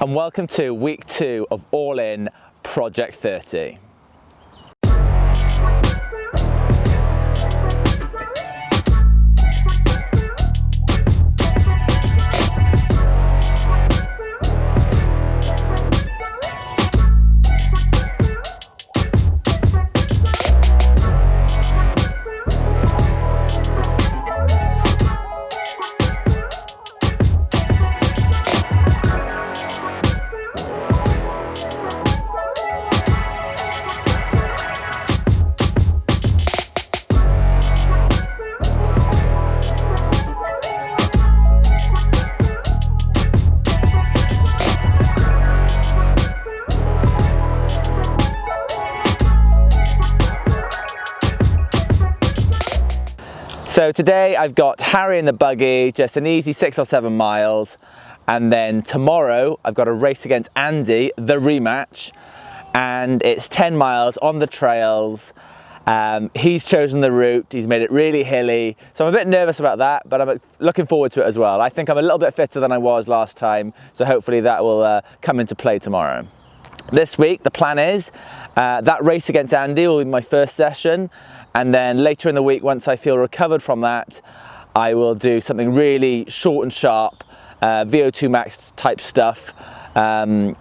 and welcome to week 2 of All In Project 30. So today I've got Harry in the buggy, just an easy 6 or 7 miles, and then tomorrow I've got a race against Andy, the rematch, and it's 10 miles on the trails. He's chosen the route, he's made it really hilly, so I'm a bit nervous about that, but I'm looking forward to it as well. I think I'm a little bit fitter than I was last time, so hopefully that will come into play tomorrow. This week the plan is that race against Andy will be my first session, and then later in the week, once I feel recovered from that, I will do something really short and sharp, VO2 max type stuff at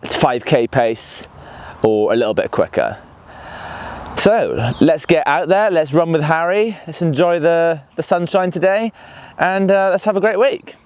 5k pace or a little bit quicker. So let's get out there, let's run with Harry, let's enjoy the sunshine today, and let's have a great week.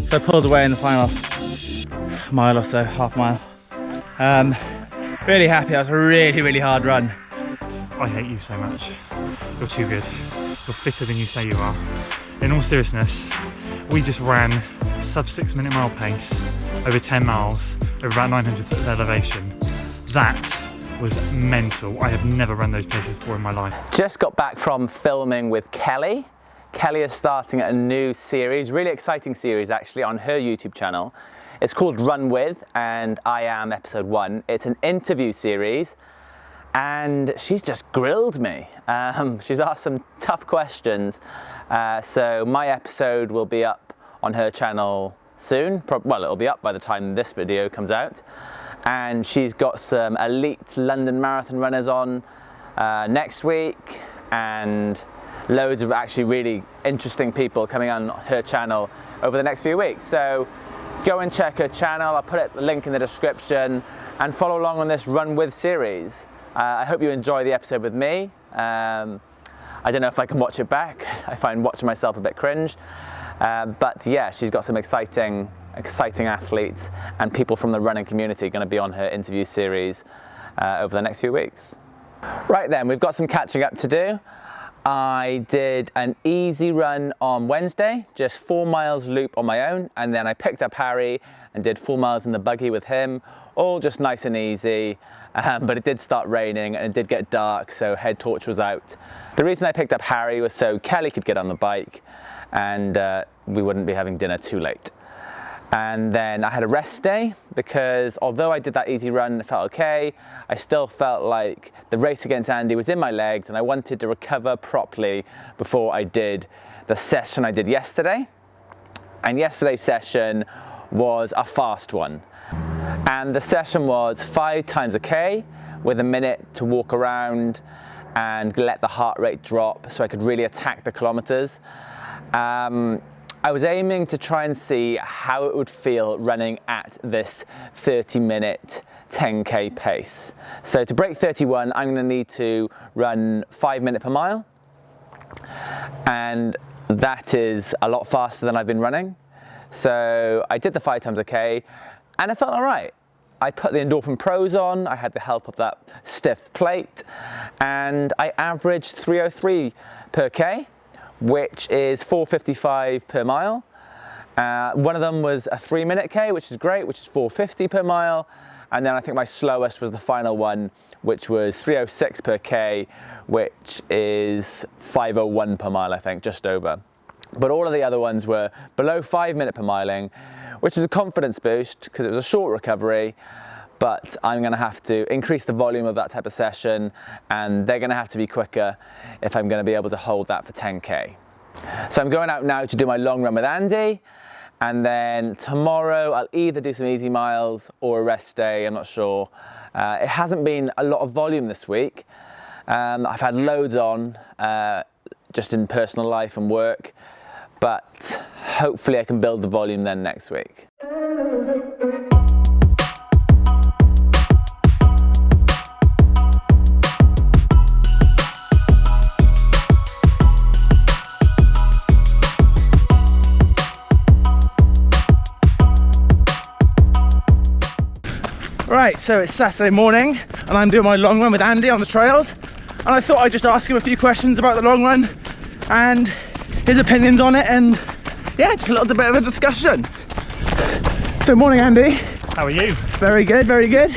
So I pulled away in the final mile or so, half mile. Really happy, that was a really hard run. I hate you so much. You're too good. You're fitter than you say you are. In all seriousness, we just ran sub 6 minute mile pace over 10 miles, over about 900 foot of elevation. That was mental. I have never run those paces before in my life. Just got back from filming with Kelly. Kelly is starting a new series, really exciting series actually, on her YouTube channel. It's called Run With, and I am episode 1. It's an interview series, and she's just grilled me. She's asked some tough questions. So my episode will be up on her channel soon. Well, it'll be up by the time this video comes out. And she's got some elite London marathon runners on next week, and loads of actually really interesting people coming on her channel over the next few weeks. So go and check her channel. I'll put the link in the description, and follow along on this Run With series. I hope you enjoy the episode with me. I don't know if I can watch it back. I find watching myself a bit cringe. But yeah, she's got some exciting athletes and people from the running community going to be on her interview series over the next few weeks. Right then, we've got some catching up to do. I did an easy run on Wednesday, just 4 miles loop on my own, and then I picked up Harry and did 4 miles in the buggy with him, all just nice and easy. But it did start raining and it did get dark, so head torch was out. The reason I picked up Harry was so Kelly could get on the bike and we wouldn't be having dinner too late. And then I had a rest day, because although I did that easy run and it felt okay, I still felt like the race against Andy was in my legs, and I wanted to recover properly before I did the session I did yesterday. And yesterday's session was a fast one. And the session was 5 times a K with a minute to walk around and let the heart rate drop so I could really attack the kilometers. I was aiming to try and see how it would feel running at this 30-minute 10k pace. So to break 31, I'm going to need to run 5 minutes per mile, and that is a lot faster than I've been running. So I did the 5 times a K, and it felt all right. I put the Endorphin Pros on, I had the help of that stiff plate, and I averaged 303 per K, which is 455 per mile. One of them was a 3 minute K, which is great, which is 450 per mile. And then I think my slowest was the final one, which was 3:06 per K, which is 5:01 per mile, I think, just over. But all of the other ones were below 5 minute per miling, which is a confidence boost because it was a short recovery, but I'm gonna have to increase the volume of that type of session, and they're gonna have to be quicker if I'm gonna be able to hold that for 10K. So I'm going out now to do my long run with Andy, and then tomorrow I'll either do some easy miles or a rest day, I'm not sure. It hasn't been a lot of volume this week. I've had loads on, just in personal life and work, but hopefully I can build the volume then next week. Right, so it's Saturday morning and I'm doing my long run with Andy on the trails, and I thought I'd just ask him a few questions about the long run and his opinions on it, and yeah, just a little bit of a discussion. So morning Andy. How are you? Very good, very good.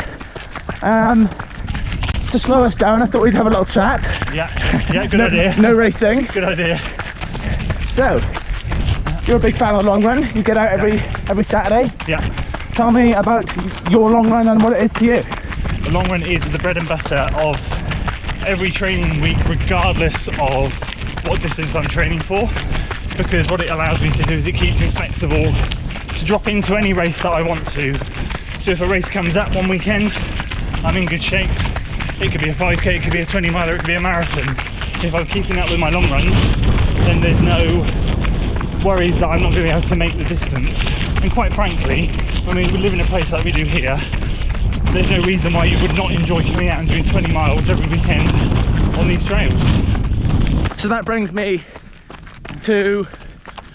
To slow us down, I thought we'd have a little chat. Yeah, good idea. No racing. Good idea. So, you're a big fan of the long run, you get out every Saturday. Yeah. Tell me about your long run and what it is to you. The long run is the bread and butter of every training week, regardless of what distance I'm training for, because what it allows me to do is it keeps me flexible to drop into any race that I want to. So if a race comes up one weekend, I'm in good shape. It could be a 5K, it could be a 20 miler, it could be a marathon. If I'm keeping up with my long runs, then there's no worries that I'm not going to be able to make the distance. And quite frankly, I mean, we live in a place like we do here, there's no reason why you would not enjoy coming out and doing 20 miles every weekend on these trails. So that brings me to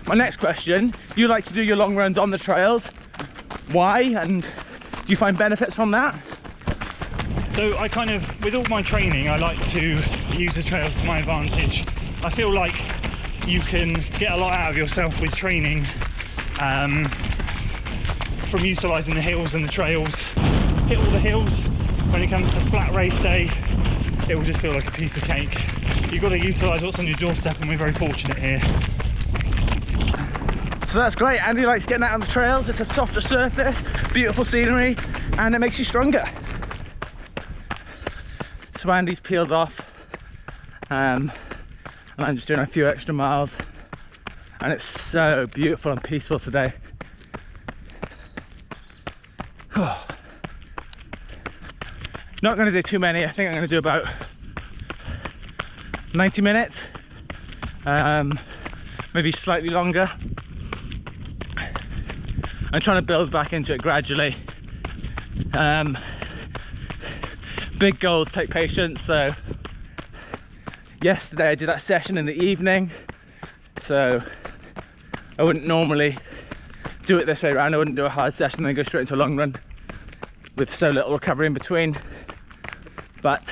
my next question. You like to do your long runs on the trails. Why? And do you find benefits from that? So I kind of, with all my training, I like to use the trails to my advantage. I feel like you can get a lot out of yourself with training from utilising the hills and the trails. Hit all the hills. When it comes to flat race day, it will just feel like a piece of cake. You've got to utilise what's on your doorstep, and we're very fortunate here. So that's great. Andy likes getting out on the trails. It's a softer surface, beautiful scenery, and it makes you stronger. So Andy's peeled off, and I'm just doing a few extra miles, and it's so beautiful and peaceful today. Not going to do too many. I think I'm going to do about 90 minutes, maybe slightly longer. I'm trying to build back into it gradually. Big goals take patience, so yesterday I did that session in the evening, so I wouldn't normally do it this way around. I wouldn't do a hard session and then go straight into a long run with so little recovery in between, but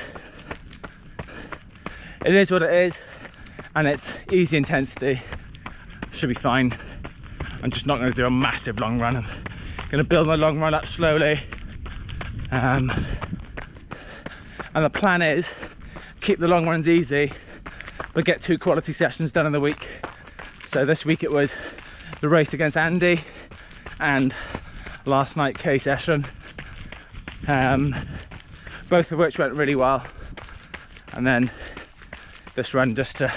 it is what it is, and it's easy intensity. Should be fine. I'm just not going to do a massive long run. I'm going to build my long run up slowly, and the plan is keep the long runs easy but get 2 quality sessions done in the week. So this week it was the race against Andy and last night K session, both of which went really well, and then this run just to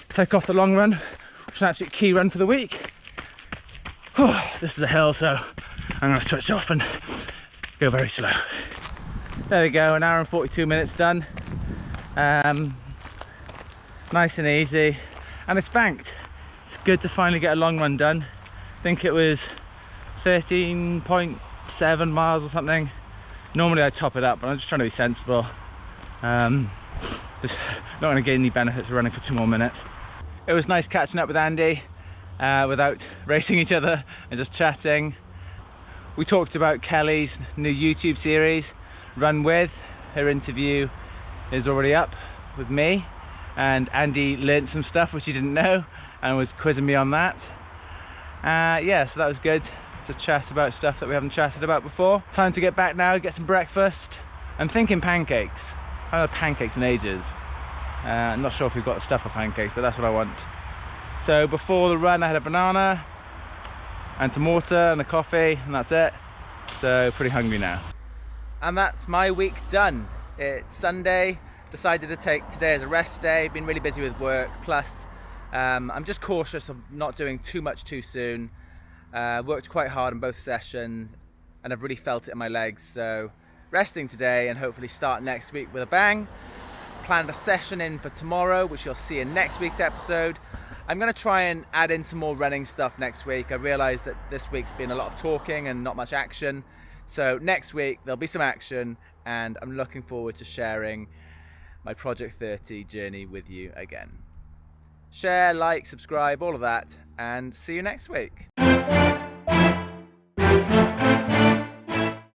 take off the long run, which is an absolute key run for the week. This is a hill, so I'm going to switch off and go very slow. There we go, 1 hour and 42 minutes done. Nice and easy, and it's banked. It's good to finally get a long run done. I think it was 13.7 miles or something. Normally I top it up, but I'm just trying to be sensible. It's not going to gain any benefits of running for 2 more minutes. It was nice catching up with Andy without racing each other and just chatting. We talked about Kelly's new YouTube series, Run With. Her interview is already up with me, and Andy learnt some stuff which he didn't know and was quizzing me on that. Yeah, so that was good. to chat about stuff that we haven't chatted about before. Time to get back now, get some breakfast. I'm thinking pancakes. I haven't had pancakes in ages. I'm not sure if we've got the stuff for pancakes, but that's what I want. So before the run I had a banana and some water and a coffee, and that's it. So pretty hungry now. And that's my week done. It's Sunday. Decided to take today as a rest day. Been really busy with work. Plus, I'm just cautious of not doing too much too soon. Worked quite hard on both sessions, and I've really felt it in my legs. So resting today, and hopefully start next week with a bang. Planned a session in for tomorrow, which you'll see in next week's episode. I'm going to try and add in some more running stuff next week. I realised that this week's been a lot of talking and not much action. So next week there'll be some action, and I'm looking forward to sharing my Project 30 journey with you again. Share, like, subscribe, all of that, and see you next week.